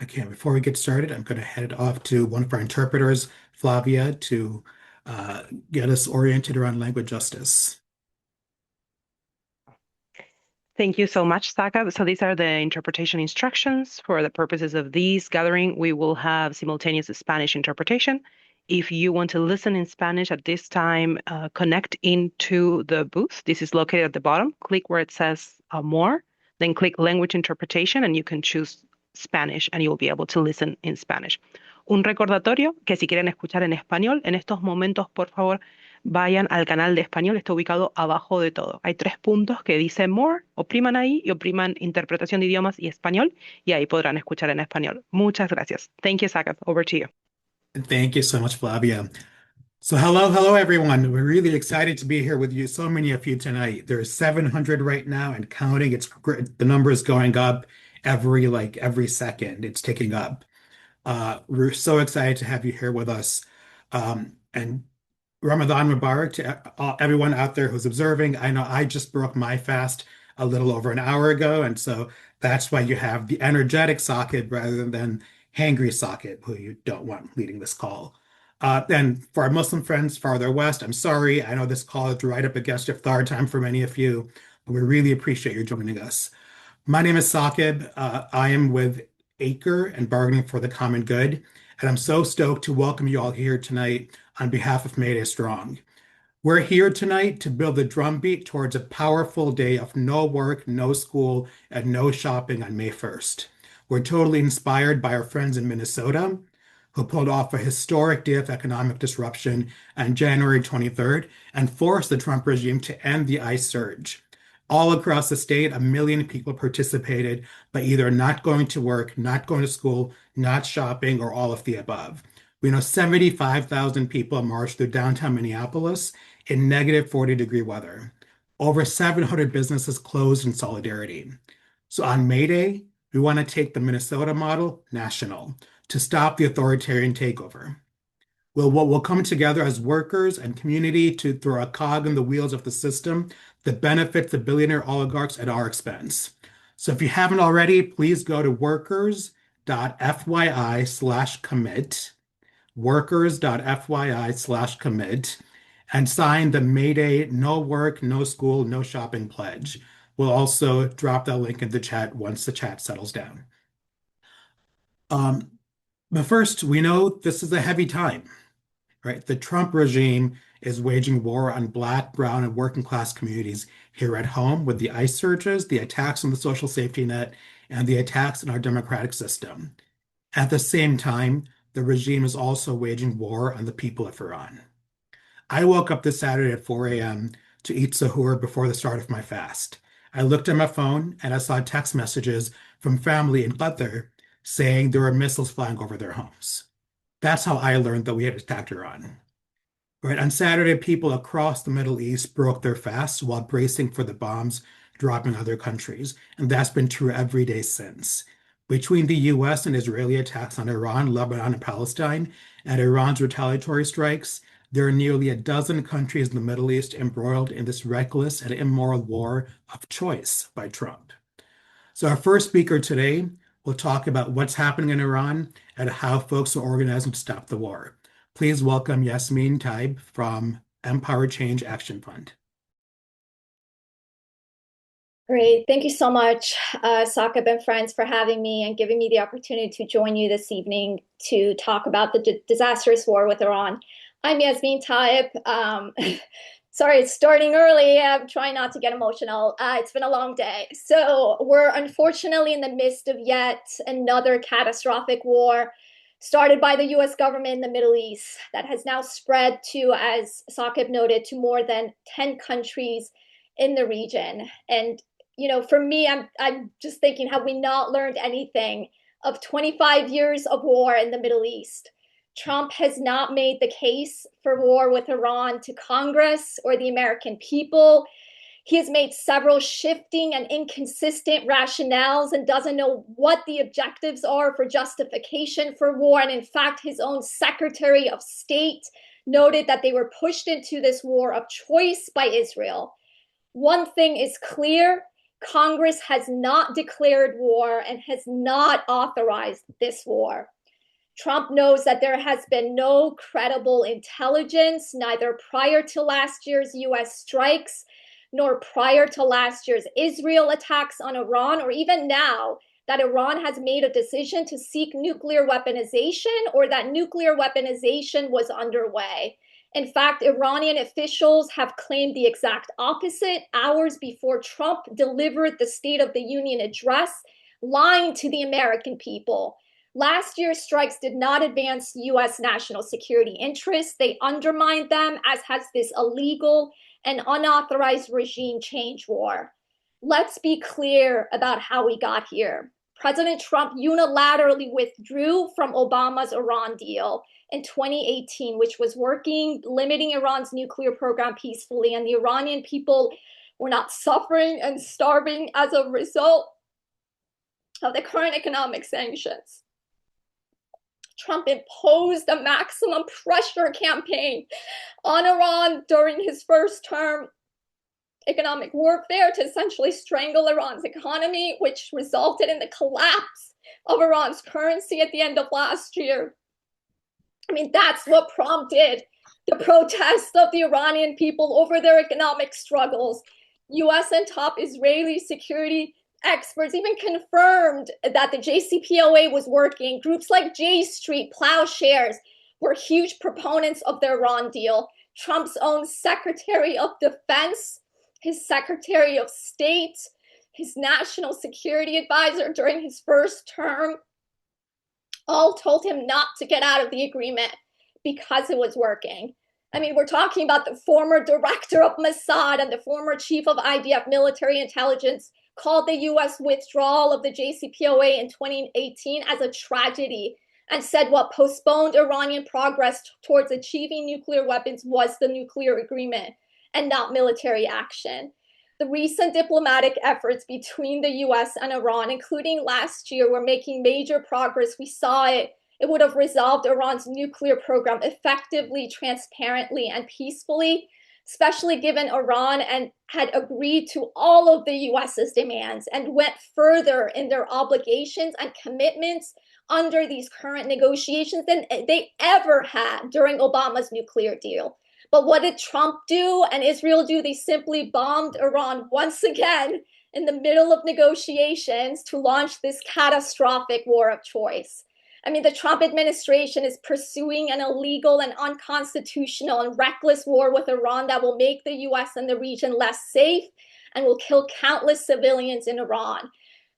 Okay, before we get started, I'm going to head it off to one of our interpreters, Flavia, to get us oriented around language justice. Thank you so much, Saka. So these are the interpretation instructions. For the purposes of this gathering, we will have simultaneous Spanish interpretation. If you want to listen in Spanish at this time, connect into the booth. This is located at the bottom. Click where it says more, then click language interpretation, and you can choose Spanish, and you will be able to listen in Spanish. Un recordatorio que si quieren escuchar en español, en estos momentos, por favor, vayan al canal de español, está ubicado abajo de todo. Hay tres puntos que dicen more, opriman ahí y opriman interpretación de idiomas y español, y ahí podrán escuchar en español. Muchas gracias. Thank you, Sakat. Over to you. Thank you so much, Flavia. So hello, everyone. We're really excited to be here with you, so many of you tonight. There's 700 right now and counting. It's great. The number is going up every second. It's ticking up. We're so excited to have you here with us. And Ramadan Mubarak to everyone out there who's observing. I know I just broke my fast a little over an hour ago, and so that's why you have the energetic socket rather than hangry socket, who you don't want leading this call. And for our Muslim friends farther west, I'm sorry. I know this call is right up against iftar time for many of you, but we really appreciate you joining us. My name is Saqib. I am with Acre and Bargaining for the Common Good, and I'm so stoked to welcome you all here tonight on behalf of Mayday Strong. We're here tonight to build the drumbeat towards a powerful day of no work, no school, and no shopping on May 1st. We're totally inspired by our friends in Minnesota who pulled off a historic day of economic disruption on January 23rd and forced the Trump regime to end the ICE surge. All across the state, 1 million people participated by either not going to work, not going to school, not shopping, or all of the above. We know 75,000 people marched through downtown Minneapolis in negative 40-degree weather. Over 700 businesses closed in solidarity. So on May Day, we want to take the Minnesota model national to stop the authoritarian takeover. We'll come together as workers and community to throw a cog in the wheels of the system that benefits the billionaire oligarchs at our expense. So if you haven't already, please go to workers.fyi/commit, workers.fyi/commit, and sign the Mayday No Work, No School, No Shopping pledge. We'll also drop that link in the chat once the chat settles down. But first, we know this is a heavy time, right? The Trump regime is waging war on Black, brown, and working class communities here at home with the ICE surges, the attacks on the social safety net, and the attacks on our democratic system. At the same time, the regime is also waging war on the people of Iran. I woke up this Saturday at 4 a.m. to eat sahur before the start of my fast. I looked at my phone and I saw text messages from family in Qatar saying there were missiles flying over their homes. That's how I learned that we had attacked Iran. Right, on Saturday, people across the Middle East broke their fasts while bracing for the bombs dropping other countries, and that's been true every day since. Between the US and Israeli attacks on Iran, Lebanon, and Palestine, and Iran's retaliatory strikes, there are nearly a dozen countries in the Middle East embroiled in this reckless and immoral war of choice by Trump. So our first speaker today will talk about what's happening in Iran and how folks are organizing to stop the war. Please welcome Yasmine Taeb from Empower Change Action Fund. Great. Thank you so much, Saqib and friends, for having me and giving me the opportunity to join you this evening to talk about the disastrous war with Iran. I'm Yasmine Taeb. Sorry, it's starting early. I'm trying not to get emotional. It's been a long day. So we're unfortunately in the midst of yet another catastrophic war started by the US government in the Middle East that has now spread to, as Saqib noted, to more than 10 countries in the region. And, you know, for me, I'm just thinking, have we not learned anything of 25 years of war in the Middle East? Trump has not made the case for war with Iran to Congress or the American people. He has made several shifting and inconsistent rationales and doesn't know what the objectives are for justification for war. And in fact, his own Secretary of State noted that they were pushed into this war of choice by Israel. One thing is clear. Congress has not declared war and has not authorized this war. Trump knows that there has been no credible intelligence, neither prior to last year's US strikes, nor prior to last year's Israel attacks on Iran, or even now, that Iran has made a decision to seek nuclear weaponization or that nuclear weaponization was underway. In fact, Iranian officials have claimed the exact opposite hours before Trump delivered the State of the Union address, lying to the American people. Last year's strikes did not advance US national security interests. They undermined them, as has this illegal and unauthorized regime change war. Let's be clear about how we got here. President Trump unilaterally withdrew from Obama's Iran deal in 2018, which was working, limiting Iran's nuclear program peacefully, and the Iranian people were not suffering and starving as a result of the current economic sanctions. Trump imposed a maximum pressure campaign on Iran during his first term, economic warfare to essentially strangle Iran's economy, which resulted in the collapse of Iran's currency at the end of last year. I mean, that's what prompted the protests of the Iranian people over their economic struggles. US and top Israeli security experts even confirmed that the JCPOA was working. Groups like J Street, Plowshares were huge proponents of the Iran deal. Trump's own Secretary of Defense, his Secretary of State, his National Security Advisor during his first term, all told him not to get out of the agreement because it was working. I mean, we're talking about the former director of Mossad and the former chief of IDF military intelligence called the US withdrawal of the JCPOA in 2018 as a tragedy and said what postponed Iranian progress towards achieving nuclear weapons was the nuclear agreement and not military action. The recent diplomatic efforts between the US and Iran, including last year, were making major progress. We saw it. It would have resolved Iran's nuclear program effectively, transparently, and peacefully, especially given Iran and had agreed to all of the US's demands and went further in their obligations and commitments under these current negotiations than they ever had during Obama's nuclear deal. But what did Trump do and Israel do? They simply bombed Iran once again in the middle of negotiations to launch this catastrophic war of choice. I mean, the Trump administration is pursuing an illegal and unconstitutional and reckless war with Iran that will make the US and the region less safe and will kill countless civilians in Iran.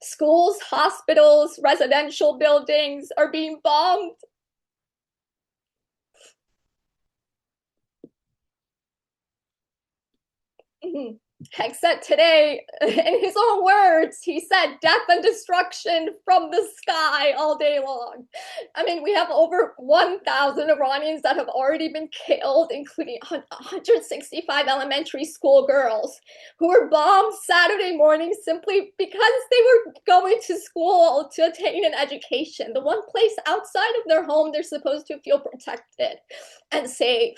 Schools, hospitals, residential buildings are being bombed. Except today, in his own words, he said death and destruction from the sky all day long. I mean, we have over 1,000 Iranians that have already been killed, including 165 elementary school girls who were bombed Saturday morning simply because they were going to school to attain an education, the one place outside of their home they're supposed to feel protected and safe.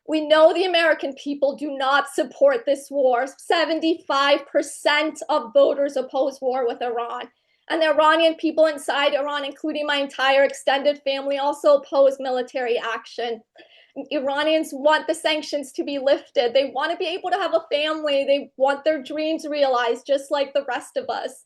We know the American people do not support this war. 75% of voters oppose war with Iran. And the Iranian people inside Iran, including my entire extended family, also oppose military action. Iranians want the sanctions to be lifted. They want to be able to have a family. They want their dreams realized, just like the rest of us.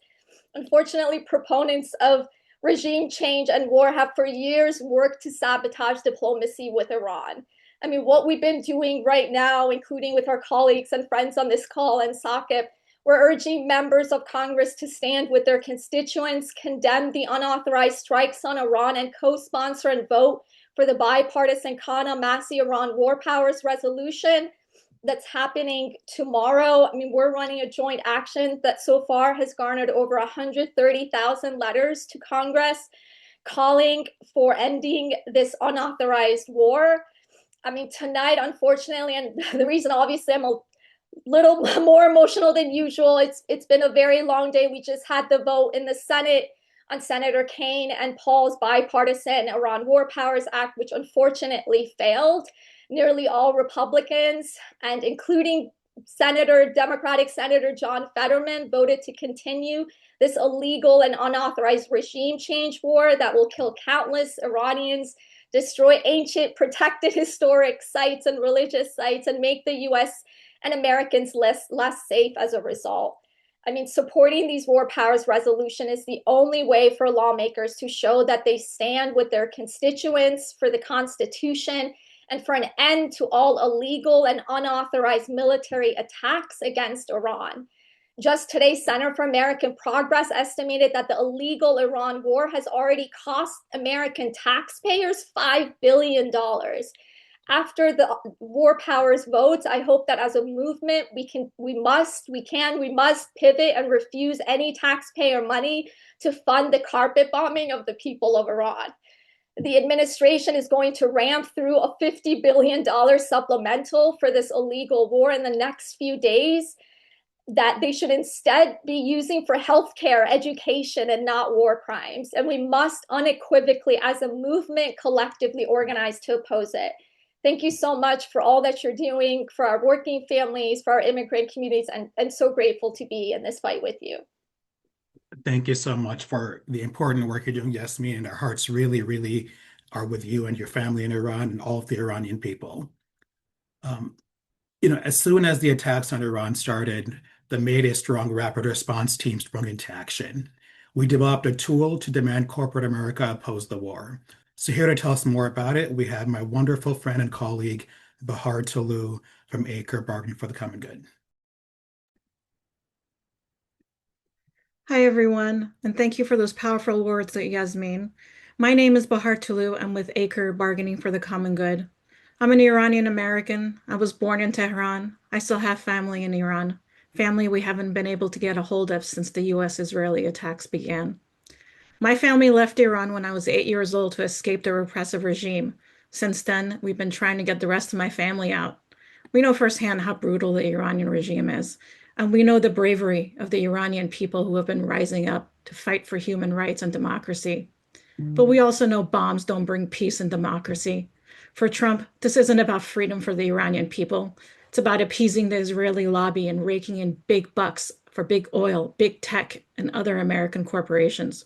Unfortunately, proponents of regime change and war have for years worked to sabotage diplomacy with Iran. I mean, what we've been doing right now, including with our colleagues and friends on this call and SAQIP, we're urging members of Congress to stand with their constituents, condemn the unauthorized strikes on Iran, and co-sponsor and vote for the bipartisan Kana Massi Iran War Powers resolution that's happening tomorrow. I mean, we're running a joint action that so far has garnered over 130,000 letters to Congress calling for ending this unauthorized war. I mean, tonight, unfortunately, and the reason obviously I'm a little more emotional than usual, it's been a very long day. We just had the vote in the Senate on Senator Kaine and Paul's bipartisan Iran War Powers Act, which unfortunately failed. Nearly all Republicans, and including Democratic Senator John Fetterman voted to continue this illegal and unauthorized regime change war that will kill countless Iranians, destroy ancient protected historic sites and religious sites, and make the US and Americans less safe as a result. I mean, supporting these war powers resolution is the only way for lawmakers to show that they stand with their constituents, for the Constitution, and for an end to all illegal and unauthorized military attacks against Iran. Just today, Center for American Progress estimated that the illegal Iran war has already cost American taxpayers $5 billion. After the war powers votes, I hope that as a movement, we must pivot and refuse any taxpayer money to fund the carpet bombing of the people of Iran. The administration is going to ramp through a $50 billion supplemental for this illegal war in the next few days that they should instead be using for healthcare, education, and not war crimes. And we must unequivocally, as a movement, collectively organize to oppose it. Thank you so much for all that you're doing for our working families, for our immigrant communities, and so grateful to be in this fight with you. Thank you so much for the important work you're doing, Yasmine, and our hearts really, really are with you and your family in Iran and all of the Iranian people. As soon as the attacks on Iran started, the Mayday Strong Rapid Response Team sprung into action. We developed a tool to demand corporate America oppose the war. So here to tell us more about it, we have my wonderful friend and colleague, Bahar Tulu from ACRE Bargaining for the Common Good. Hi, everyone, and thank you for those powerful words, Yasmine. My name is Bahar Tulu. I'm with ACRE Bargaining for the Common Good. I'm an Iranian American. I was born in Tehran. I still have family in Iran, family we haven't been able to get a hold of since the US-Israeli attacks began. My family left Iran when I was 8 years old to escape the repressive regime. Since then, we've been trying to get the rest of my family out. We know firsthand how brutal the Iranian regime is. And we know the bravery of the Iranian people who have been rising up to fight for human rights and democracy. But we also know bombs don't bring peace and democracy. For Trump, this isn't about freedom for the Iranian people. It's about appeasing the Israeli lobby and raking in big bucks for big oil, big tech, and other American corporations.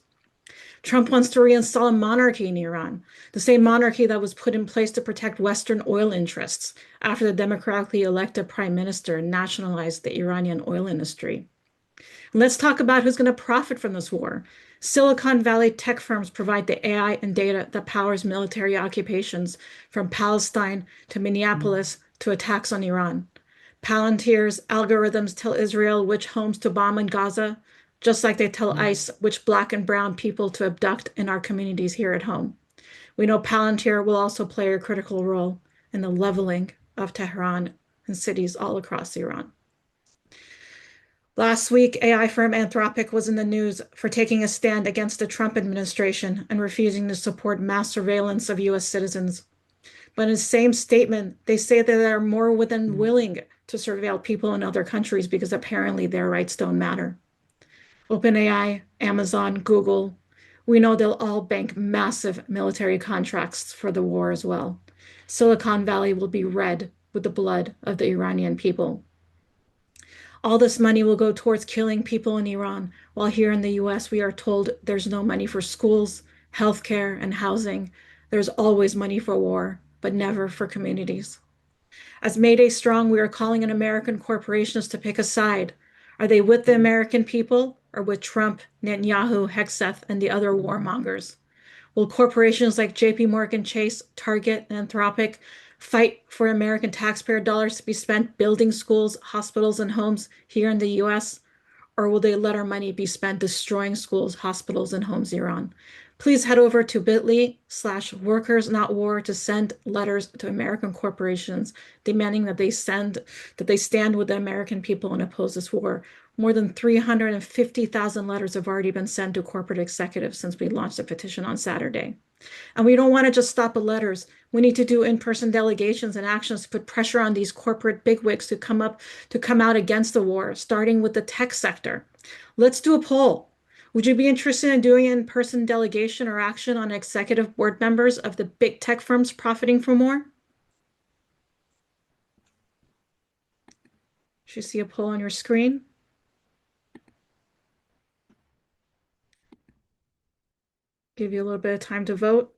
Trump wants to reinstall a monarchy in Iran, the same monarchy that was put in place to protect Western oil interests after the democratically elected prime minister nationalized the Iranian oil industry. And let's talk about who's going to profit from this war. Silicon Valley tech firms provide the AI and data that powers military occupations from Palestine to Minneapolis to attacks on Iran. Palantir's algorithms tell Israel which homes to bomb in Gaza, just like they tell ICE which Black and brown people to abduct in our communities here at home. We know Palantir will also play a critical role in the leveling of Tehran and cities all across Iran. Last week, AI firm Anthropic was in the news for taking a stand against the Trump administration and refusing to support mass surveillance of US citizens. But in the same statement, they say that they're more than willing to surveil people in other countries because apparently their rights don't matter. OpenAI, Amazon, Google, we know they'll all bank massive military contracts for the war as well. Silicon Valley will be red with the blood of the Iranian people. All this money will go towards killing people in Iran, while here in the US, we are told there's no money for schools, healthcare, and housing. There's always money for war, but never for communities. As Mayday Strong, we are calling on American corporations to pick a side. Are they with the American people or with Trump, Netanyahu, Hegseth, and the other warmongers? Will corporations like JP Morgan Chase, Target, and Anthropic fight for American taxpayer dollars to be spent building schools, hospitals, and homes here in the US? Or will they let our money be spent destroying schools, hospitals, and homes in Iran? Please head over to bit.ly/workers-not-war to send letters to American corporations demanding that they stand with the American people and oppose this war. More than 350,000 letters have already been sent to corporate executives since we launched the petition on Saturday. And we don't want to just stop at letters. We need to do in-person delegations and actions to put pressure on these corporate bigwigs to come out against the war, starting with the tech sector. Let's do a poll. Would you be interested in doing an in-person delegation or action on executive board members of the big tech firms profiting from war? Should see a poll on your screen. Give you a little bit of time to vote.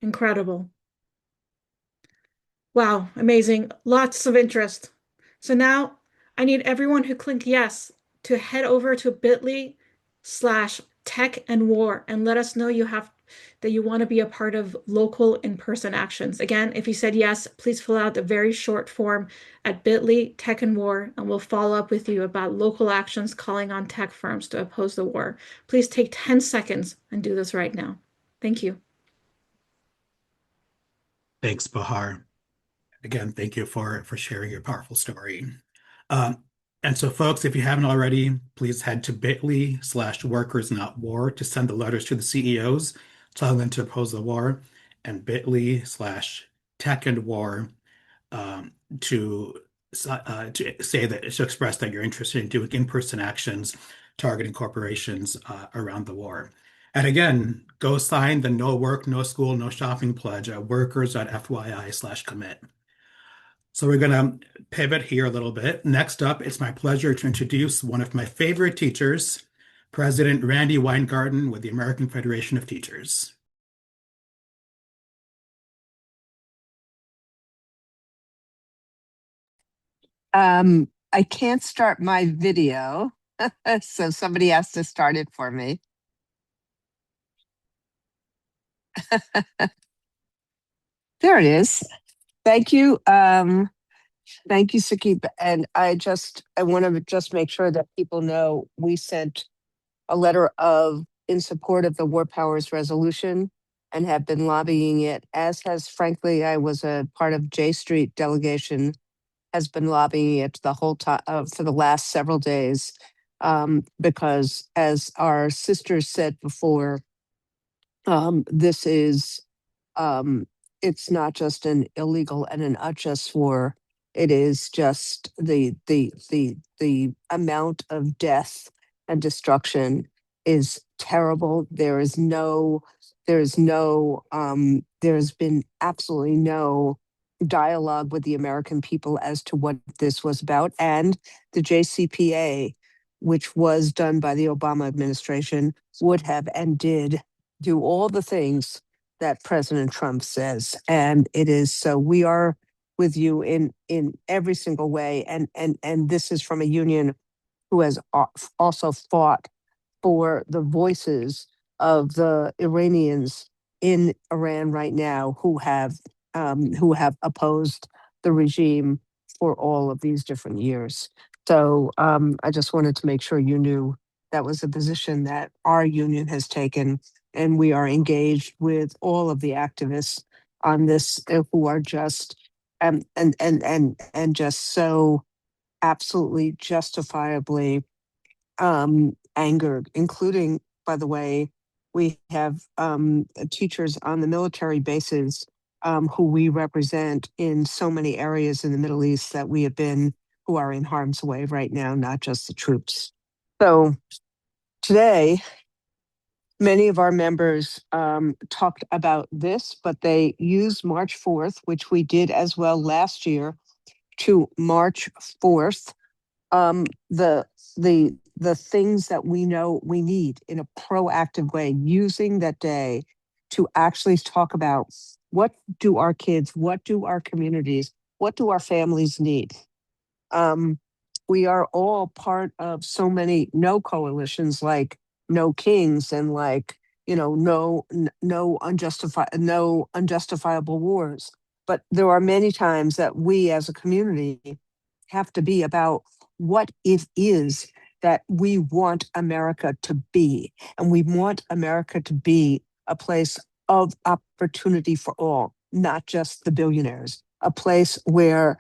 Incredible. Wow, amazing. Lots of interest. So now I need everyone who clicked yes to head over to bit.ly/tech and war and let us know that you want to be a part of local in-person actions. Again, if you said yes, please fill out the very short form at bit.ly/tech and war, and we'll follow up with you about local actions calling on tech firms to oppose the war. Please take 10 seconds and do this right now. Thank you. Thanks, Bahar. Again, thank you for sharing your powerful story. Um, and so, folks, if you haven't already, please head to bit.ly/workers not war to send the letters to the CEOs telling them to oppose the war, and bit.ly/tech and war um, to say that to express that you're interested in doing in-person actions targeting corporations around the war. And again, go sign the no work, no school, no shopping pledge at workers.fyi/commit. So we're going to pivot here a little bit. Next up, it's my pleasure to introduce one of my favorite teachers, President Randi Weingarten with the American Federation of Teachers. I can't start my video, so somebody has to start it for me. There it is. Thank you. Thank you, Sakib. And I want to just make sure that people know we sent a letter in support of the War Powers Resolution and have been lobbying it, as has, frankly, I was a part of J Street delegation, has been lobbying it the whole time for the last several days, because as our sisters said before, this is it's not just an illegal and an unjust war. It is just the amount of death and destruction is terrible. There's been absolutely no dialogue with the American people as to what this was about. And the JCPA, which was done by the Obama administration, would have and did do all the things that President Trump says. And it is so we are with you in every single way. And this is from a union who has also fought for the voices of the Iranians in Iran right now who have opposed the regime for all of these different years. So I just wanted to make sure you knew that was a position that our union has taken, and we are engaged with all of the activists on this who are just and just so absolutely justifiably angered, including, by the way, we have teachers on the military bases who we represent in so many areas in the Middle East that we have been, who are in harm's way right now, not just the troops. So today, many of our members talked about this, but they used March 4th, which we did as well last year, to March 4th the things that we know we need in a proactive way, using that day to actually talk about what do our kids, what do our communities, what do our families need. We are all part of so many no coalitions, like No Kings and like no unjustifiable wars. But there are many times that we as a community have to be about what it is that we want America to be. And we want America to be a place of opportunity for all, not just the billionaires, a place where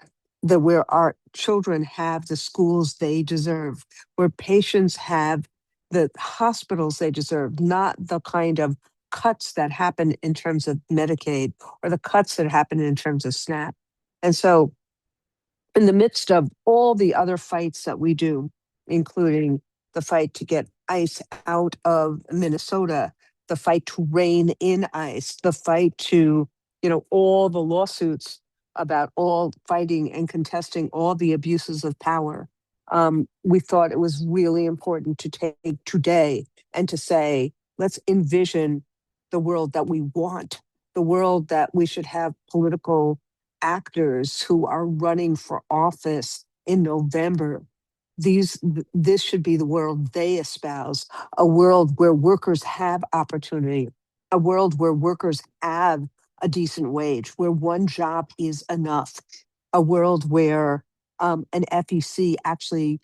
our children have the schools they deserve, where patients have the hospitals they deserve, not the kind of cuts that happen in terms of Medicaid or the cuts that happen in terms of SNAP. And so in the midst of all the other fights that we do, including the fight to get ice out of Minnesota, the fight to rein in ice, the fight to, all the lawsuits about all fighting and contesting all the abuses of power. We thought it was really important to take today and to say, let's envision the world that we want, the world that we should have political actors who are running for office in November. This should be the world they espouse, a world where workers have opportunity, a world where workers have a decent wage, where one job is enough, a world where an FEC actually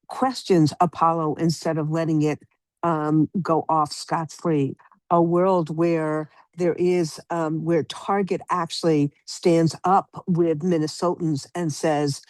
questions Apollo instead of letting it go off scot-free, a world where where Target actually stands up with Minnesotans and says,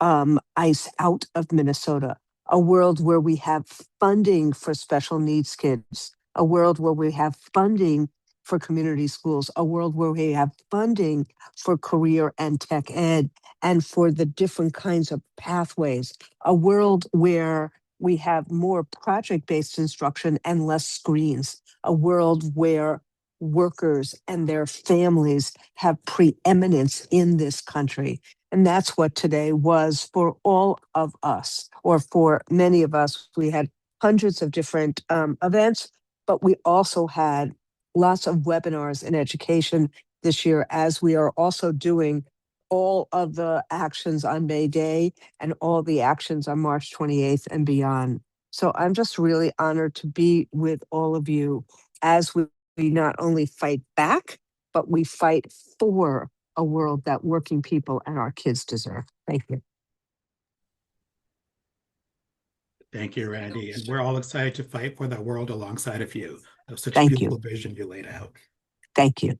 ice out of Minnesota, a world where we have funding for special needs kids, a world where we have funding for community schools, a world where we have funding for career and tech ed and for the different kinds of pathways, a world where we have more project-based instruction and less screens, a world where workers and their families have preeminence in this country. And that's what today was for all of us, or for many of us. We had hundreds of different events, but we also had lots of webinars in education this year, as we are also doing all of the actions on May Day and all the actions on March 28th and beyond. So I'm just really honored to be with all of you as we not only fight back, but we fight for a world that working people and our kids deserve. Thank you. Thank you, Randy. And we're all excited to fight for that world alongside of you. That was such a Thank beautiful you. vision you laid out. Thank you.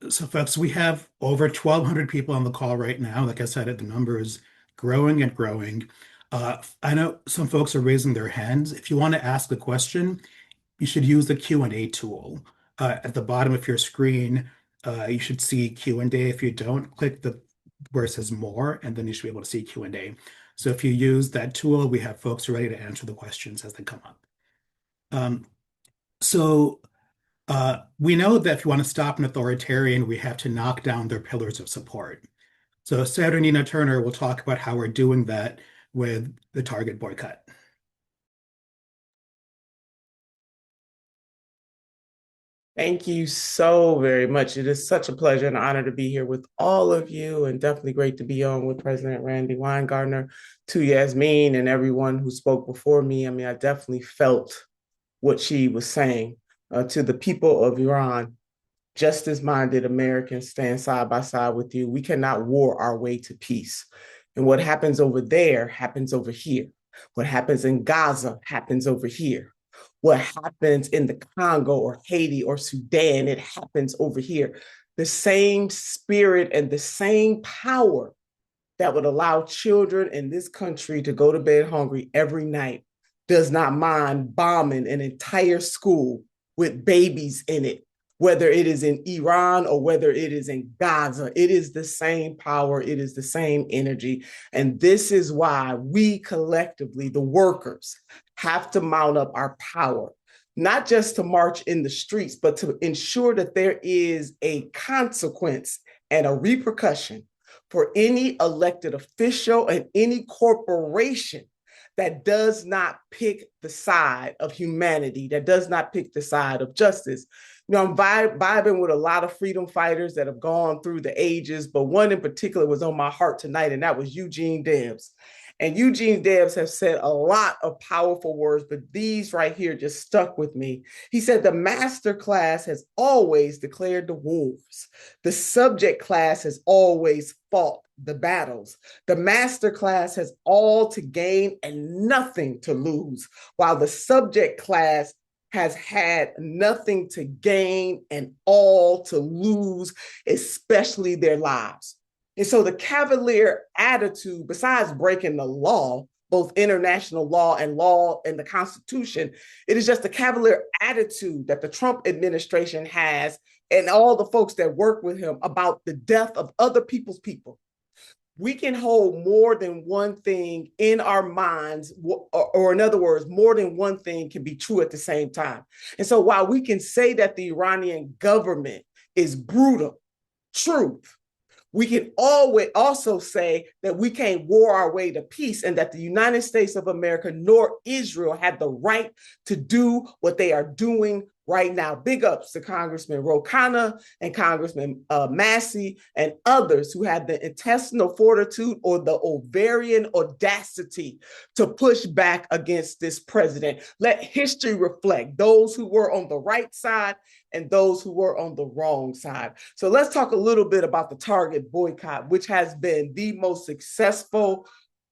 So folks, we have over 1,200 people on the call right now. Like I said, the number is growing and growing. I know some folks are raising their hands. If you want to ask a question, you should use the Q&A tool. At the bottom of your screen, you should see Q&A. If you don't, click the where it says more, and then you should be able to see Q&A. So if you use that tool, we have folks ready to answer the questions as they come up. We know that if you want to stop an authoritarian, we have to knock down their pillars of support. So Sarah Nina Turner will talk about how we're doing that with the Target boycott. Thank you so very much. It is such a pleasure and honor to be here with all of you, and definitely great to be on with President Randi Weingarten, to Yasmine and everyone who spoke before me. I mean, I definitely felt what she was saying. To the people of Iran, justice-minded Americans stand side by side with you. We cannot war our way to peace. And what happens over there happens over here. What happens in Gaza happens over here. What happens in the Congo or Haiti or Sudan, it happens over here. The same spirit and the same power that would allow children in this country to go to bed hungry every night does not mind bombing an entire school with babies in it, whether it is in Iran or whether it is in Gaza. It is the same power, it is the same energy. And this is why we collectively, the workers, have to mount up our power, not just to march in the streets, but to ensure that there is a consequence and a repercussion for any elected official and any corporation that does not pick the side of humanity, that does not pick the side of justice. You know, I'm vibing with a lot of freedom fighters that have gone through the ages, but one in particular was on my heart tonight, and that was Eugene Debs. And Eugene Debs has said a lot of powerful words, but these right here just stuck with me. He said, the master class has always declared the wars. The subject class has always fought the battles. The master class has all to gain and nothing to lose, while the subject class has had nothing to gain and all to lose, especially their lives. And so the cavalier attitude, besides breaking the law, both international law and the Constitution, it is just the cavalier attitude that the Trump administration has and all the folks that work with him about the death of other people's people. we can hold more than one thing in our minds, or in other words, more than one thing can be true at the same time. And so while we can say that the Iranian government is brutal, truth, we can always also say that we can't war our way to peace, and that the United States of America nor Israel had the right to do what they are doing right now. Big ups to Congressman Ro Khanna and Congressman Massey and others who had the intestinal fortitude or the ovarian audacity to push back against this president. Let history reflect those who were on the right side and those who were on the wrong side. So let's talk a little bit about the Target boycott, which has been the most successful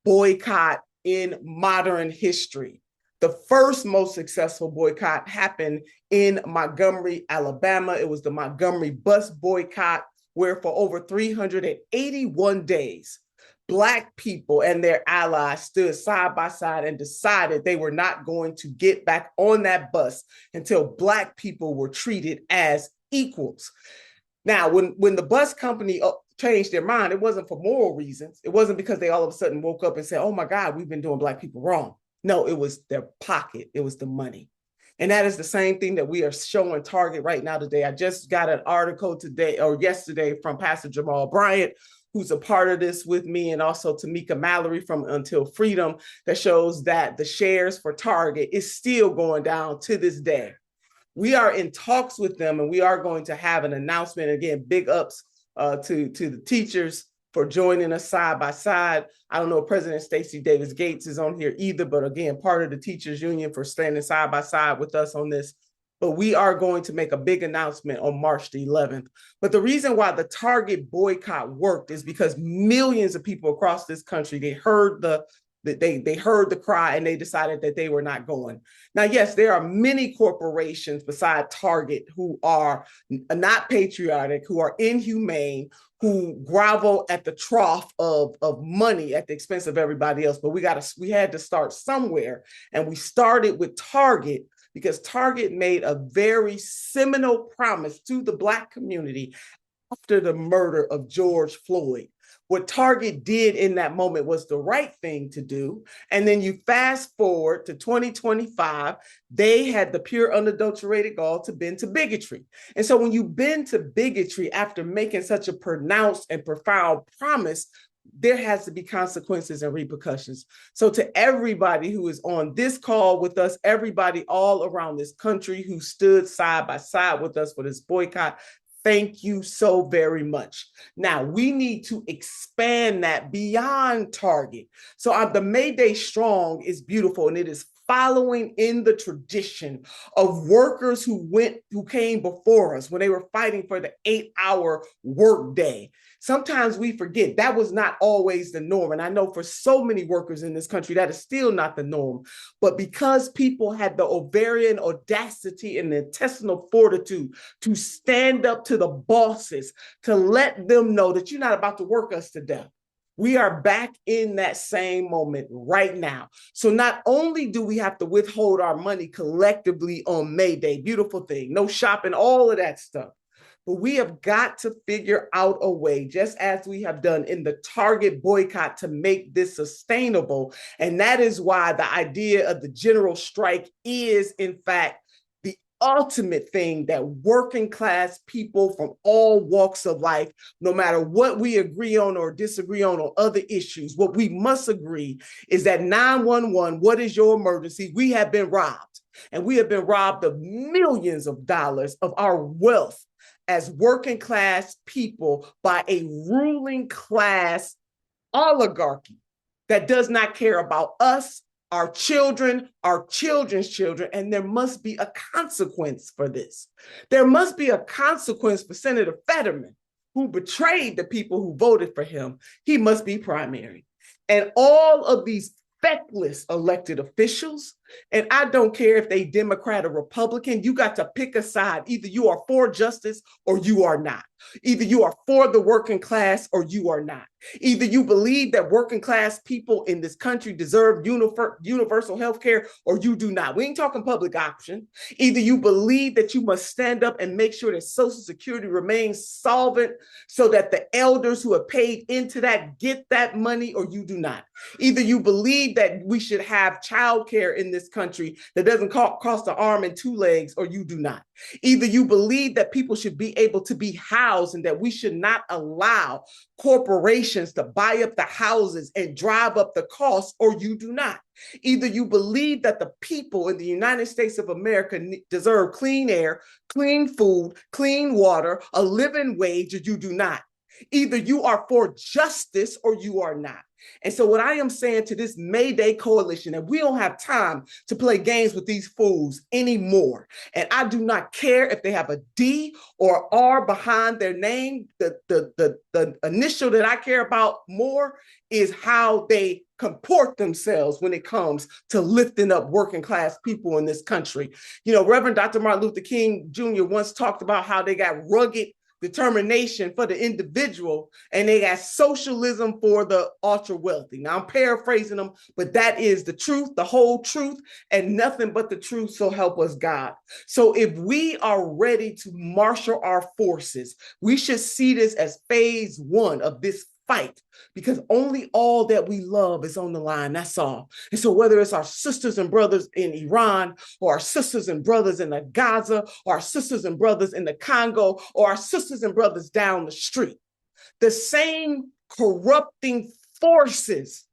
boycott in modern history. The first most successful boycott happened in Montgomery, Alabama. It was the Montgomery bus boycott, where for over 381 days, Black people and their allies stood side by side and decided they were not going to get back on that bus until Black people were treated as equals. Now, when the bus company changed their mind, it wasn't for moral reasons. It wasn't because they all of a sudden woke up and said, oh my God, we've been doing Black people wrong. No, it was their pocket. It was the money. And that is the same thing that we are showing Target right now today. I just got an article today or yesterday from Pastor Jamal Bryant, who's a part of this with me, and also Tamika Mallory from Until Freedom, that shows that the shares for Target is still going down to this day. We are in talks with them, and we are going to have an announcement. Again, big ups to the teachers for joining us side by side. I don't know if President Stacey Davis Gates is on here either, but again, part of the teachers union for standing side by side with us on this. But we are going to make a big announcement on March the 11th. But the reason why the Target boycott worked is because millions of people across this country, they heard the cry and they decided that they were not going. Now, yes, there are many corporations beside Target who are not patriotic, who are inhumane, who grovel at the trough of money at the expense of everybody else. But we had to start somewhere. And we started with Target because Target made a very seminal promise to the Black community after the murder of George Floyd. What Target did in that moment was the right thing to do. And then you fast forward to 2025, they had the pure unadulterated gall to bend to bigotry. And so when you bend to bigotry after making such a pronounced and profound promise, there has to be consequences and repercussions. So to everybody who is on this call with us, everybody all around this country who stood side by side with us for this boycott, thank you so very much. Now, we need to expand that beyond Target. So the May Day Strong is beautiful, and it is following in the tradition of workers who came before us when they were fighting for the 8-hour workday. Sometimes we forget that was not always the norm. And I know for so many workers in this country, that is still not the norm. But because people had the ovarian audacity and the intestinal fortitude to stand up to the bosses, to let them know that you're not about to work us to death. We are back in that same moment right now. So not only do we have to withhold our money collectively on May Day, beautiful thing, no shopping, all of that stuff. But we have got to figure out a way, just as we have done in the Target boycott, to make this sustainable. And that is why the idea of the general strike is, in fact, the ultimate thing that working class people from all walks of life, no matter what we agree on or disagree on other issues, what we must agree is that 911, what is your emergency? We have been robbed, and we have been robbed of millions of dollars of our wealth as working class people by a ruling class oligarchy that does not care about us, our children, our children's children, and there must be a consequence for this. There must be a consequence for Senator Fetterman, who betrayed the people who voted for him. He must be primary. And all of these feckless elected officials, And I don't care if they Democrat or Republican, you got to pick a side. Either you are for justice or you are not. Either you are for the working class or you are not. Either you believe that working class people in this country deserve universal health care or you do not. We ain't talking public option. Either you believe that you must stand up and make sure that Social Security remains solvent so that the elders who have paid into that get that money or you do not. Either you believe that we should have childcare in this country that doesn't cost an arm and two legs or you do not. Either you believe that people should be able to be housed and that we should not allow corporations to buy up the houses and drive up the costs, or you do not. Either you believe that the people in the United States of America deserve clean air, clean food, clean water, a living wage, or you do not. Either you are for justice or you are not. And so what I am saying to this May Day coalition, that we don't have time to play games with these fools anymore. And I do not care if they have a D or R behind their name. The initial that I care about more is how they comport themselves when it comes to lifting up working class people in this country. You know, Reverend Dr. Martin Luther King Jr. once talked about how they got rugged determination for the individual and they got socialism for the ultra wealthy. Now I'm paraphrasing them, but that is the truth, the whole truth, and nothing but the truth, so help us God. So if we are ready to marshal our forces, we should see this as phase one of this fight, because only all that we love is on the line. That's all. And so whether it's our sisters and brothers in Iran, or our sisters and brothers in the Gaza, or our sisters and brothers in the Congo, or our sisters and brothers down the street, the same corrupting forces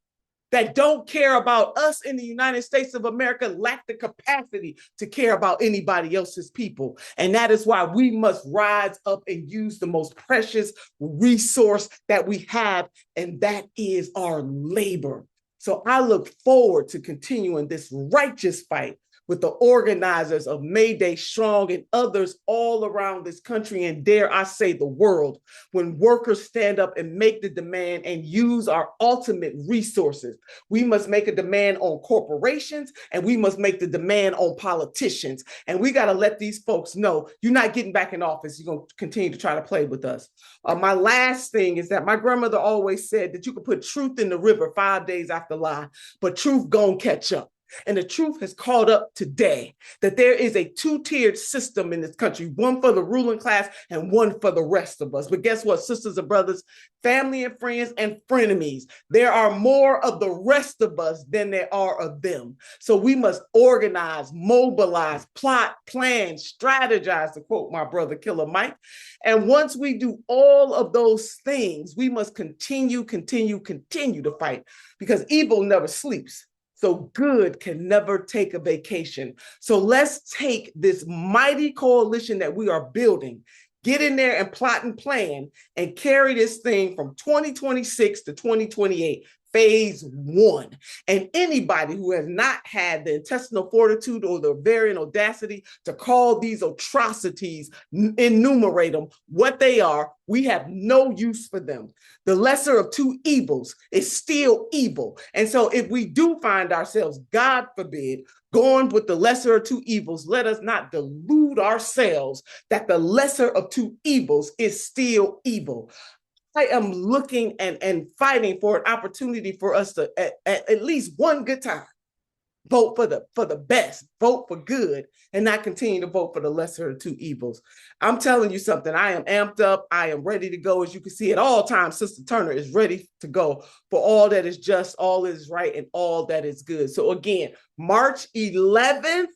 that don't care about us in the United States of America lack the capacity to care about anybody else's people. And that is why we must rise up and use the most precious resource that we have, and that is our labor. So I look forward to continuing this righteous fight with the organizers of May Day Strong and others all around this country, and dare I say the world, when workers stand up and make the demand and use our ultimate resources. We must make a demand on corporations, and we must make the demand on politicians. And we got to let these folks know, you're not getting back in office. You're going to continue to try to play with us. My last thing is that my grandmother always said that you could put truth in the river 5 days after lie, but truth gonna catch up. And the truth has caught up today that there is a two-tiered system in this country, one for the ruling class and one for the rest of us. But guess what, sisters and brothers, family and friends and frenemies, there are more of the rest of us than there are of them. So we must organize, mobilize, plot, plan, strategize, to quote my brother Killer Mike. And once we do all of those things, we must continue to fight, because evil never sleeps. So good can never take a vacation. So let's take this mighty coalition that we are building, get in there and plot and plan, and carry this thing from 2026 to 2028. Phase one. And anybody who has not had the intestinal fortitude or the varying audacity to call these atrocities, enumerate them, what they are, we have no use for them. The lesser of two evils is still evil. And so if we do find ourselves, God forbid, going with the lesser of two evils, let us not delude ourselves that the lesser of two evils is still evil. I am looking and fighting for an opportunity for us to at least one good time vote for the best, vote for good, and not continue to vote for the lesser of two evils. I'm telling you something, I am amped up, I am ready to go. As you can see at all times, Sister Turner is ready to go for all that is just, all that is right, and all that is good. So again, March 11th,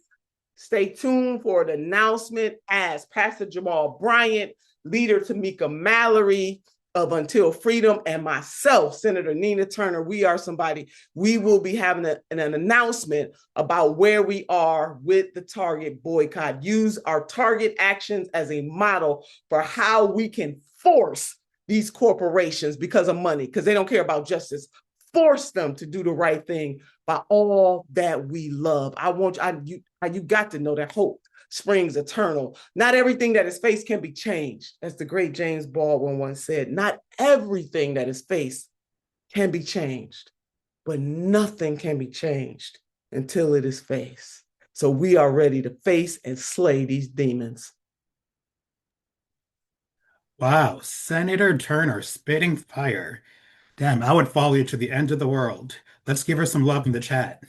stay tuned for an announcement as Pastor Jamal Bryant, Leader Tamika Mallory of Until Freedom, and myself, Senator Nina Turner, we are somebody, we will be having an announcement about where we are with the Target boycott. Use our Target actions as a model for how we can force these corporations, because of money, because they don't care about justice, force them to do the right thing by all that we love. You got to know that hope springs eternal. Not everything that is faced can be changed. As the great James Baldwin once said, not everything that is faced can be changed, but nothing can be changed until it is faced. So we are ready to face and slay these demons. Wow, Senator Turner spitting fire. Damn, I would follow you to the end of the world. Let's give her some love in the chat.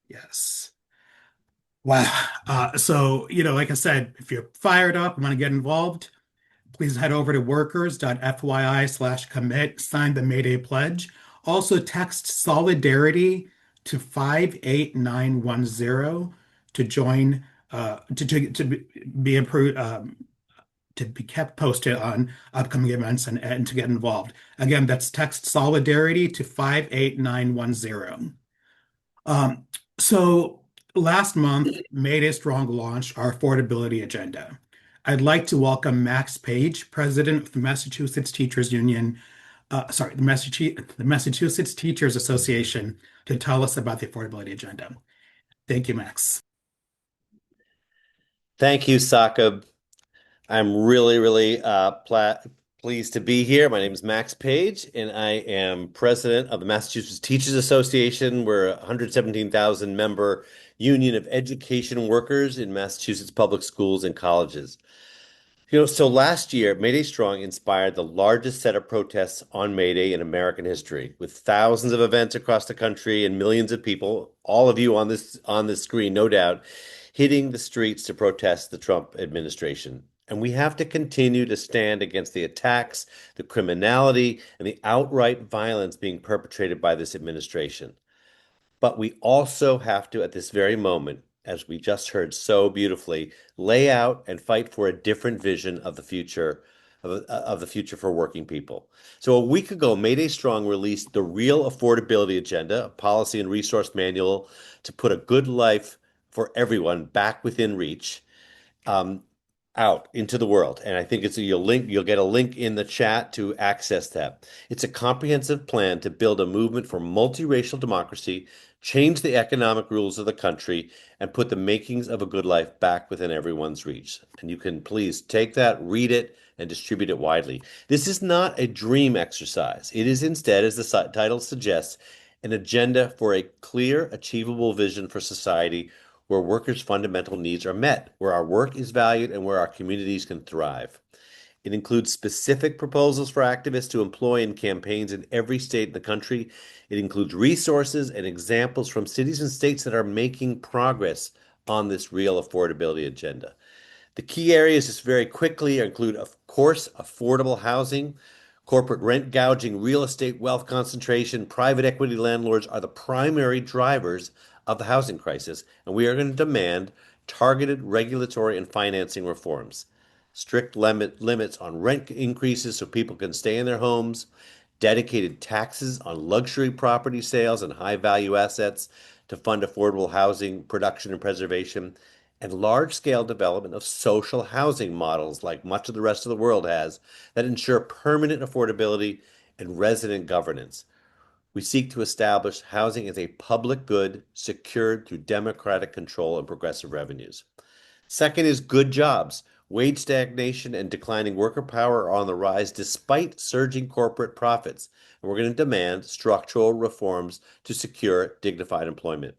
Yes. Wow. Like I said, if you're fired up and want to get involved, please head over to workers.fyi/commit, sign the May Day pledge. Also text solidarity to 58910 to join, be approved, to be kept posted on upcoming events and to get involved. Again, that's text solidarity to 58910. Um, so last month, Mayday Strong launched our affordability agenda. I'd like to welcome Max Page, president of the Massachusetts Teachers Union, the Massachusetts Teachers Association, to tell us about the affordability agenda. Thank you, Max. Thank you, Sakab. I'm really pleased to be here. My name is Max Page, and I am president of the Massachusetts Teachers Association. We're a 117,000 member union of education workers in Massachusetts public schools and colleges. So last year, May Day Strong inspired the largest set of protests on May Day in American history, with thousands of events across the country and millions of people, all of you on this screen, no doubt, hitting the streets to protest the Trump administration. And we have to continue to stand against the attacks, the criminality, and the outright violence being perpetrated by this administration. But we also have to, at this very moment, as we just heard so beautifully, lay out and fight for a different vision of the future of the future for working people. So a week ago, May Day Strong released the Real Affordability Agenda, a policy and resource manual to put a good life for everyone back within reach. Out into the world. And I think you'll get a link in the chat to access that. It's a comprehensive plan to build a movement for multiracial democracy, change the economic rules of the country, and put the makings of a good life back within everyone's reach. And you can please take that, read it, and distribute it widely. This is not a dream exercise. It is instead, as the title suggests, an agenda for a clear, achievable vision for society where workers' fundamental needs are met, where our work is valued, and where our communities can thrive. It includes specific proposals for activists to employ in campaigns in every state in the country. It includes resources and examples from cities and states that are making progress on this real affordability agenda. The key areas, just very quickly, include, of course, affordable housing. Corporate rent gouging, real estate wealth concentration, private equity landlords are the primary drivers of the housing crisis, and we are going to demand targeted regulatory and financing reforms, strict limits on rent increases so people can stay in their homes, dedicated taxes on luxury property sales and high-value assets to fund affordable housing production and preservation, and large-scale development of social housing models like much of the rest of the world has that ensure permanent affordability and resident governance. We seek to establish housing as a public good secured through democratic control and progressive revenues. Second is good jobs. Wage stagnation and declining worker power are on the rise despite surging corporate profits, and we're going to demand structural reforms to secure dignified employment.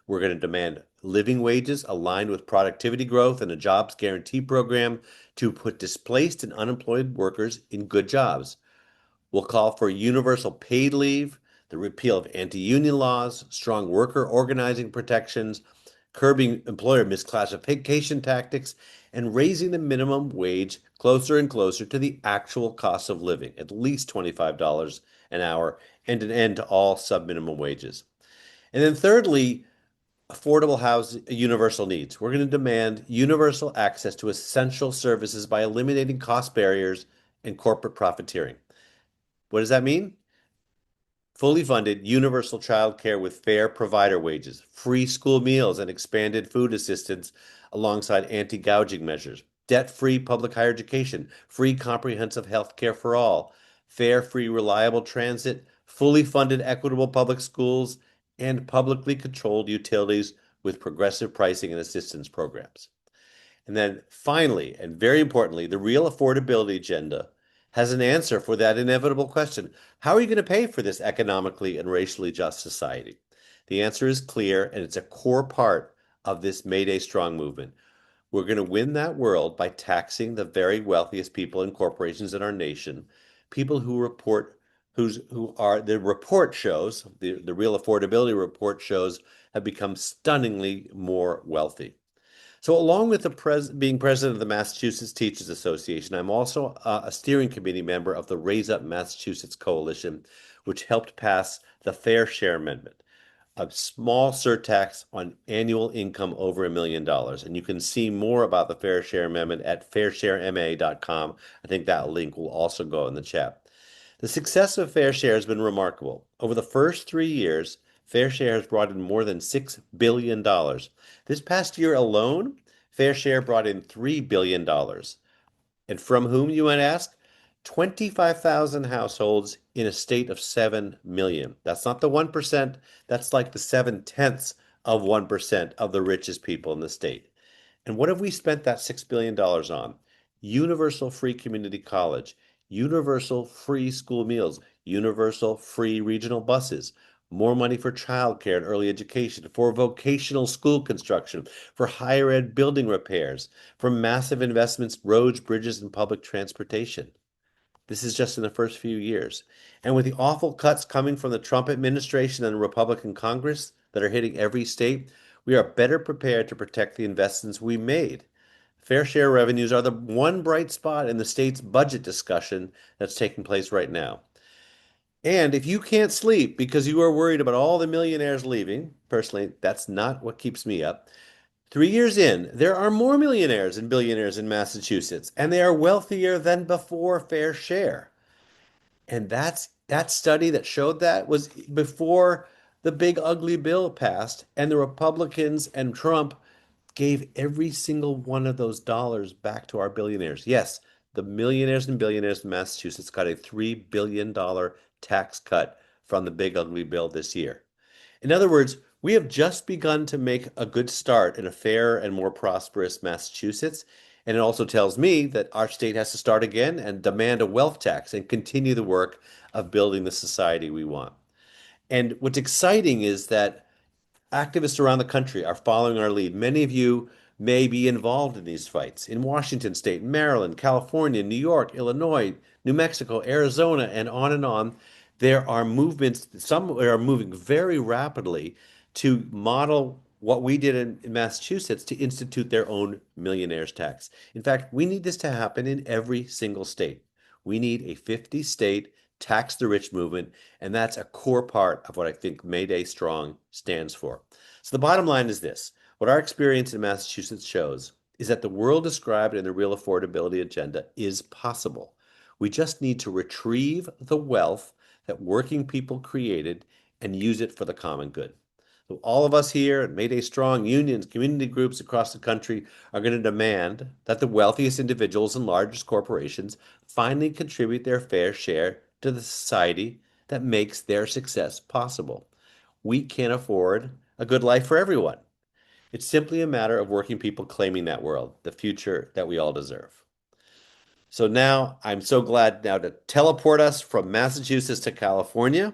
We're going to demand living wages aligned with productivity growth and a jobs guarantee program to put displaced and unemployed workers in good jobs. We'll call for universal paid leave, the repeal of anti-union laws, strong worker organizing protections, curbing employer misclassification tactics, and raising the minimum wage closer and closer to the actual cost of living, at least $25 an hour, and an end to all sub-minimum wages. And then thirdly, affordable housing, universal needs. We're going to demand universal access to essential services by eliminating cost barriers and corporate profiteering. What does that mean? Fully funded universal child care with fair provider wages, free school meals and expanded food assistance alongside anti-gouging measures, debt-free public higher education, free comprehensive health care for all, fair, free, reliable transit, fully funded equitable public schools, and publicly controlled utilities with progressive pricing and assistance programs. And then finally, and very importantly, the Real Affordability Agenda has an answer for that inevitable question. How are you going to pay for this economically and racially just society? The answer is clear, and it's a core part of this May Day Strong movement. We're going to win that world by taxing the very wealthiest people and corporations in our nation, people who report, who are, the report shows, the Real Affordability Report shows, have become stunningly more wealthy. So, along with being president of the Massachusetts Teachers Association, I'm also a steering committee member of the Raise Up Massachusetts Coalition, which helped pass the Fair Share Amendment, a small surtax on annual income over $1 million. And you can see more about the Fair Share Amendment at fairsharema.com. I think that link will also go in the chat. The success of Fair Share has been remarkable. Over the first 3 years, Fair Share has brought in more than $6 billion. This past year alone, Fair Share brought in $3 billion. And from whom, you might ask? 25,000 households in a state of 7 million. That's not the 1%. That's like the 7/10 of 1% of the richest people in the state. And what have we spent that $6 billion on? Universal free community college, universal free school meals, universal free regional buses, more money for childcare and early education, for vocational school construction, for higher ed building repairs, for massive investments, roads, bridges, and public transportation. This is just in the first few years. And with the awful cuts coming from the Trump administration and the Republican Congress that are hitting every state, we are better prepared to protect the investments we made. Fair share revenues are the one bright spot in the state's budget discussion that's taking place right now. And if you can't sleep because you are worried about all the millionaires leaving, personally, that's not what keeps me up. 3 years in, there are more millionaires and billionaires in Massachusetts, and they are wealthier than before Fair Share. And that study that showed that was before the big ugly bill passed, and the Republicans and Trump gave every single one of those dollars back to our billionaires. Yes, the millionaires and billionaires in Massachusetts got a $3 billion tax cut from the big ugly bill this year. In other words, we have just begun to make a good start in a fair and more prosperous Massachusetts. And it also tells me that our state has to start again and demand a wealth tax and continue the work of building the society we want. And what's exciting is that activists around the country are following our lead. Many of you may be involved in these fights in Washington State, Maryland, California, New York, Illinois, New Mexico, Arizona, and on and on. There are movements, some are moving very rapidly to model what we did in Massachusetts to institute their own millionaires tax. In fact, we need this to happen in every single state. We need a 50-state tax the rich movement, and that's a core part of what I think May Day Strong stands for. So the bottom line is this. What our experience in Massachusetts shows is that the world described in the Real Affordability Agenda is possible. We just need to retrieve the wealth that working people created and use it for the common good. So all of us here at May Day Strong, unions, community groups across the country are going to demand that the wealthiest individuals and largest corporations finally contribute their fair share to the society that makes their success possible. We can't afford a good life for everyone. It's simply a matter of working people claiming that world, the future that we all deserve. So now I'm so glad now to teleport us from Massachusetts to California.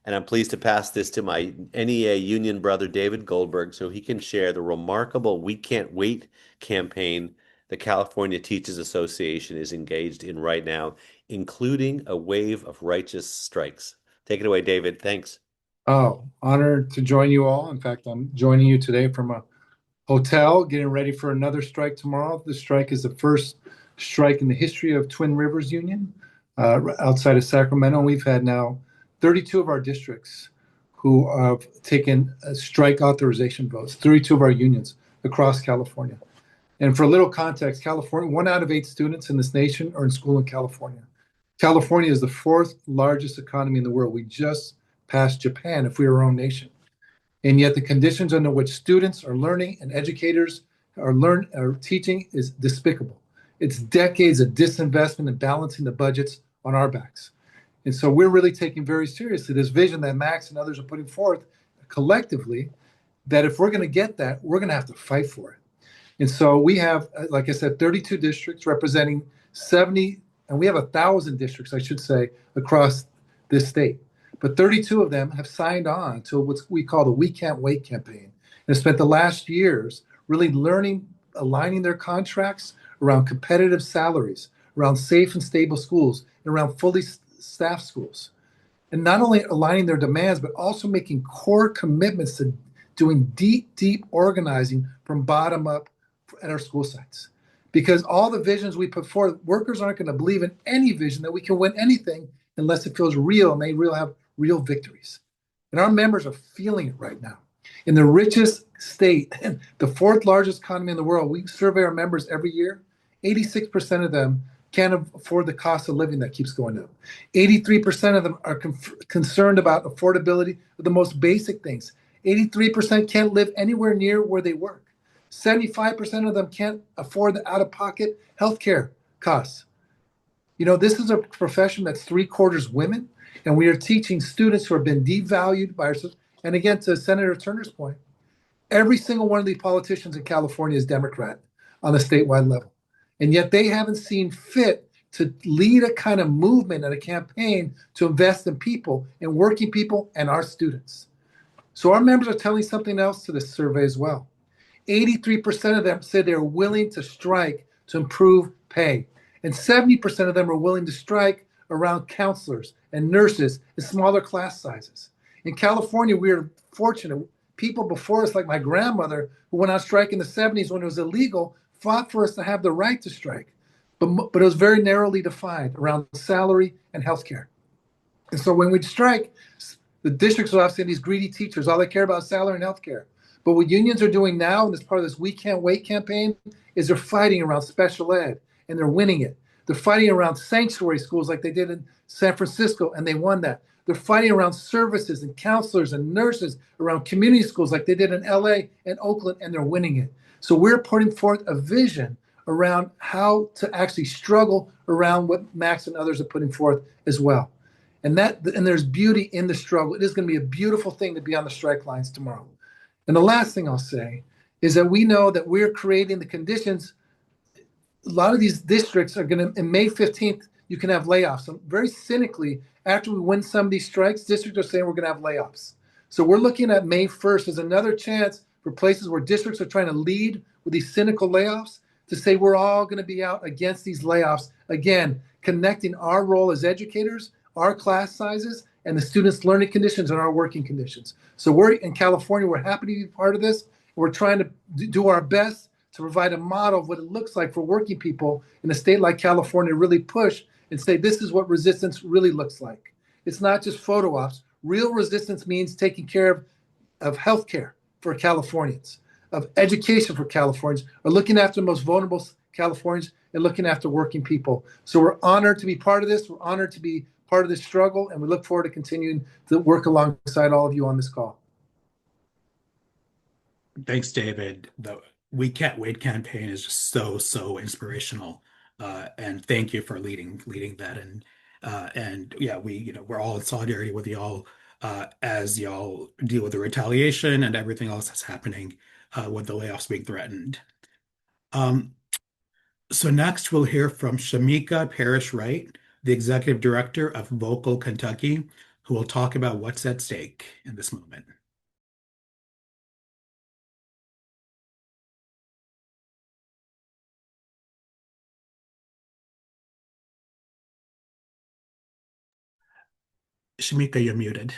And I'm pleased to pass this to my NEA union brother, David Goldberg, so he can share the remarkable We Can't Wait campaign the California Teachers Association is engaged in right now, including a wave of righteous strikes. Take it away, David. Thanks. Oh, honored to join you all. In fact, I'm joining you today from a hotel, getting ready for another strike tomorrow. This strike is the first strike in the history of Twin Rivers Union outside of Sacramento. We've had now 32 of our districts who have taken strike authorization votes, 32 of our unions across California. And for a little context, California, 1 out of 8 students in this nation are in school in California. California is the 4th largest economy in the world. We just passed Japan if we were our own nation. And yet the conditions under which students are learning and educators are teaching is despicable. It's decades of disinvestment and balancing the budgets on our backs. And so we're really taking very seriously this vision that Max and others are putting forth collectively, that if we're going to get that, we're going to have to fight for it. And so we have, like I said, 32 districts representing 70 And we have 1,000 districts, I should say, across this state. But 32 of them have signed on to what we call the We Can't Wait campaign and have spent the last years really learning, aligning their contracts around competitive salaries, around safe and stable schools, and around fully staffed schools. And not only aligning their demands, but also making core commitments to doing deep organizing from bottom up at our school sites. Because all the visions we put forward, workers aren't going to believe in any vision that we can win anything unless it feels real and they have real victories. And our members are feeling it right now. In the richest state, and the fourth largest economy in the world, we survey our members every year. 86% of them can't afford the cost of living that keeps going up. 83% of them are concerned about affordability of the most basic things. 83% can't live anywhere near where they work. 75% of them can't afford the out-of-pocket healthcare costs. You know, this is a profession that's 3/4 women, and we are teaching students who have been devalued by ourselves. And again, to Senator Turner's point, every single one of these politicians in California is Democrat on a statewide level. And yet they haven't seen fit to lead a kind of movement and a campaign to invest in people and working people and our students. So our members are telling something else to this survey as well. 83% of them said they're willing to strike to improve pay. And 70% of them are willing to strike around counselors and nurses and smaller class sizes. In California, we are fortunate. People before us, like my grandmother, who went on strike in the 70s when it was illegal, fought for us to have the right to strike. But it was very narrowly defined around salary and healthcare. And so when we'd strike, the districts will have seen these greedy teachers. All they care about is salary and healthcare. But what unions are doing now, and as part of this We Can't Wait campaign, is they're fighting around special ed, and they're winning it. They're fighting around sanctuary schools like they did in San Francisco, and they won that. They're fighting around services and counselors and nurses around community schools like they did in LA and Oakland, and they're winning it. So we're putting forth a vision around how to actually struggle around what Max and others are putting forth as well. And there's beauty in the struggle. It is going to be a beautiful thing to be on the strike lines tomorrow. And the last thing I'll say is that we know that we're creating the conditions. A lot of these districts are going to, in May 15th, you can have layoffs. And very cynically, after we win some of these strikes, districts are saying we're going to have layoffs. So we're looking at May 1st as another chance for places where districts are trying to lead with these cynical layoffs to say we're all going to be out against these layoffs. Again, connecting our role as educators, our class sizes, and the students' learning conditions and our working conditions. So we're in California, we're happy to be part of this. We're trying to do our best to provide a model of what it looks like for working people in a state like California to really push and say, this is what resistance really looks like. It's not just photo ops. Real resistance means taking care of healthcare for Californians, of education for Californians, or looking after the most vulnerable Californians and looking after working people. So we're honored to be part of this. We're honored to be part of this struggle, and we look forward to continuing to work alongside all of you on this call. Thanks, David. The We Can't Wait campaign is just so inspirational. And thank you for leading that. And yeah, we're all in solidarity with y'all as y'all deal with the retaliation and everything else that's happening with the layoffs being threatened. So next we'll hear from Shemica Parish-Wright, the executive director of Vocal Kentucky, who will talk about what's at stake in this movement. Shemica, you're muted.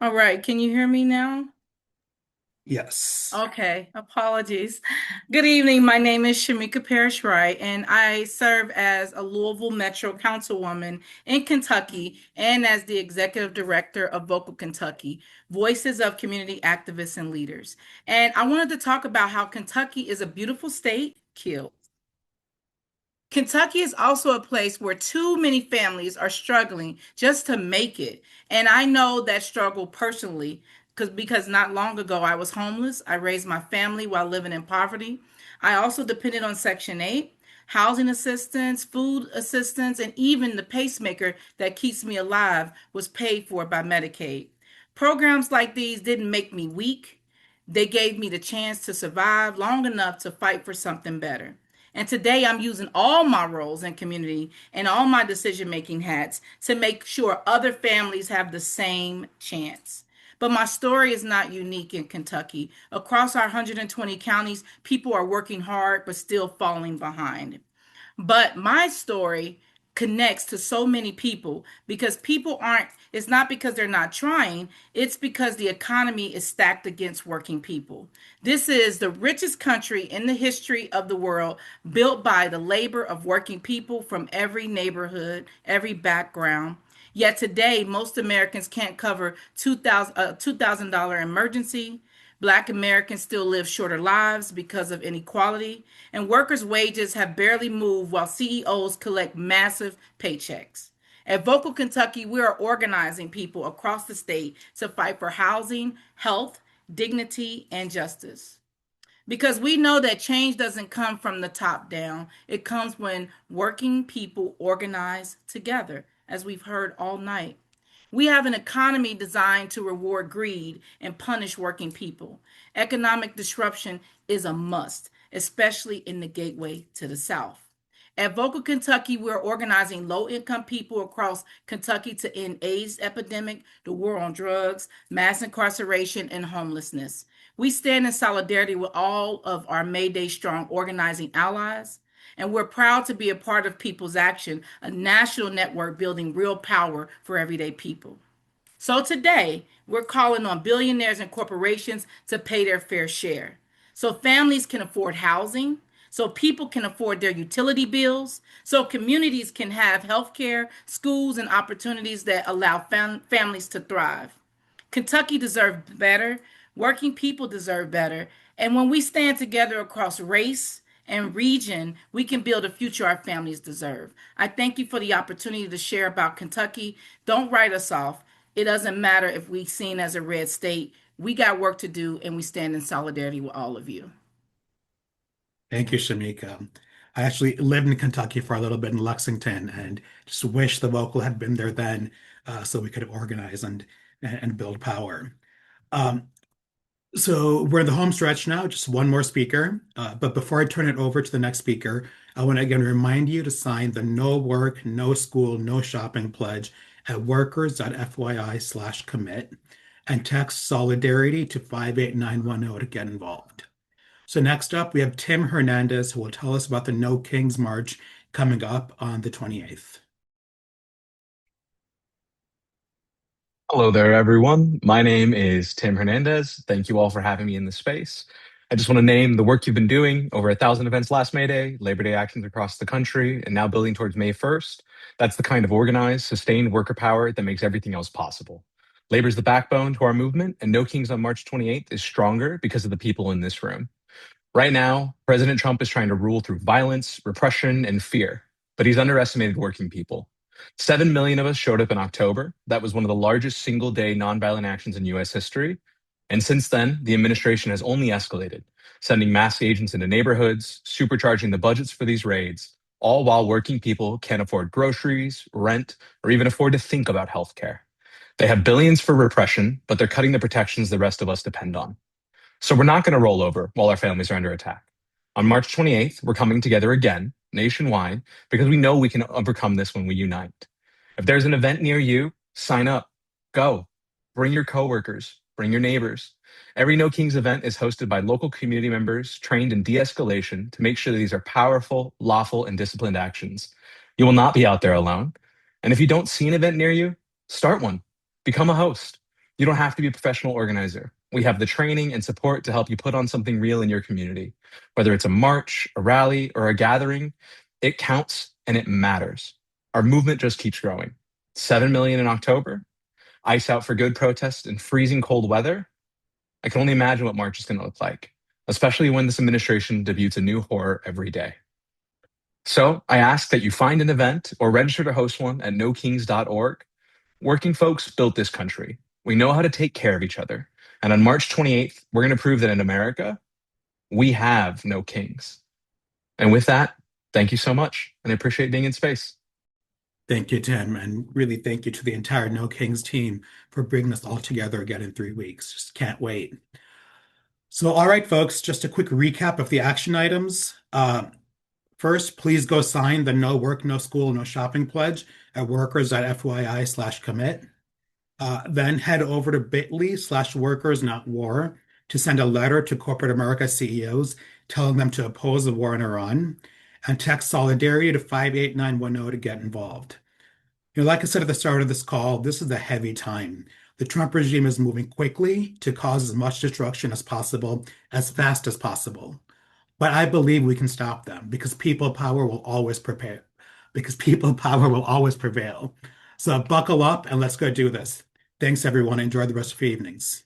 All right, can you hear me now? Yes. Okay, apologies. Good evening. My name is Shemica Parish-Wright, and I serve as a Louisville Metro Councilwoman in Kentucky and as the Executive Director of Vocal Kentucky, Voices of Community Activists and Leaders. And I wanted to talk about how Kentucky is a beautiful state, killed. Kentucky is also a place where too many families are struggling just to make it. And I know that struggle personally because not long ago I was homeless. I raised my family while living in poverty. I also depended on Section 8, housing assistance, food assistance, and even the pacemaker that keeps me alive was paid for by Medicaid. Programs like these didn't make me weak. They gave me the chance to survive long enough to fight for something better. And today I'm using all my roles in community and all my decision-making hats to make sure other families have the same chance. But my story is not unique in Kentucky. Across our 120 counties, people are working hard but still falling behind. But my story connects to so many people because people aren't, it's not because they're not trying, it's because the economy is stacked against working people. This is the richest country in the history of the world, built by the labor of working people from every neighborhood, every background. Yet today, most Americans can't cover $2,000 emergency. Black Americans still live shorter lives because of inequality, and workers' wages have barely moved while CEOs collect massive paychecks. At Vocal Kentucky, we are organizing people across the state to fight for housing, health, dignity, and justice. Because we know that change doesn't come from the top down, it comes when working people organize together, as we've heard all night. We have an economy designed to reward greed and punish working people. Economic disruption is a must, especially in the gateway to the South. At Vocal Kentucky, we're organizing low-income people across Kentucky to end AIDS epidemic, the war on drugs, mass incarceration, and homelessness. We stand in solidarity with all of our Mayday Strong organizing allies, and we're proud to be a part of People's Action, a national network building real power for everyday people. So today, we're calling on billionaires and corporations to pay their fair share so families can afford housing, so people can afford their utility bills, so communities can have health care, schools, and opportunities that allow families to thrive. Kentucky deserves better. Working people deserve better. And when we stand together across race and region, we can build a future our families deserve. I thank you for the opportunity to share about Kentucky. Don't write us off. It doesn't matter if we're seen as a red state. We got work to do, and we stand in solidarity with all of you. Thank you, Shemica. I actually lived in Kentucky for a little bit in Lexington and just wish the vocal had been there then so we could have organized and build power. Um, so we're in the home stretch now, just one more speaker. But before I turn it over to the next speaker, I want to again remind you to sign the No Work, No School, No Shopping pledge at workers.fyi/commit and text Solidarity to 58910 to get involved. So next up, we have Tim Hernandez, who will tell us about the No Kings March coming up on the 28th. Hello there, everyone. My name is Tim Hernandez. Thank you all for having me in this space. I just want to name the work you've been doing: over 1,000 events last May Day, Labor Day actions across the country, and now building towards May 1st. That's the kind of organized, sustained worker power that makes everything else possible. Labor is the backbone to our movement, and No Kings on March 28th is stronger because of the people in this room. Right now, President Trump is trying to rule through violence, repression, and fear, but he's underestimated working people. 7 million of us showed up in October. That was one of the largest single-day nonviolent actions in U.S. history. And since then, the administration has only escalated, sending mass agents into neighborhoods, supercharging the budgets for these raids, all while working people can't afford groceries, rent, or even afford to think about healthcare. They have billions for repression, but they're cutting the protections the rest of us depend on. So we're not going to roll over while our families are under attack. On March 28th, we're coming together again, nationwide, because we know we can overcome this when we unite. If there's an event near you, sign up, go. Bring your coworkers, bring your neighbors. Every No Kings event is hosted by local community members trained in de-escalation to make sure that these are powerful, lawful, and disciplined actions. You will not be out there alone. And if you don't see an event near you, start one. Become a host. You don't have to be a professional organizer. We have the training and support to help you put on something real in your community. Whether it's a march, a rally, or a gathering, it counts and it matters. Our movement just keeps growing. 7 million in October, Ice Out for Good protests in freezing cold weather. I can only imagine what March is going to look like, especially when this administration debuts a new horror every day. So I ask that you find an event or register to host one at nokings.org. Working folks built this country. We know how to take care of each other. And on March 28th, we're going to prove that in America, We have no kings. And with that, thank you so much, and I appreciate being in space. Thank you, Tim, and really thank you to the entire No Kings team for bringing us all together again in 3 weeks. Just can't wait. So, all right, folks, just a quick recap of the action items. First, please go sign the No Work, No School, No Shopping pledge at workers.fyi/commit. Then head over to bit.ly/workers-not-war to send a letter to corporate America CEOs telling them to oppose the war in Iran, and text solidarity to 58910 to get involved. Like I said at the start of this call, this is a heavy time. The Trump regime is moving quickly to cause as much destruction as possible, as fast as possible. But I believe we can stop them because people power will always prepare. Because people power will always prevail. So buckle up and let's go do this. Thanks, everyone. Enjoy the rest of your evenings.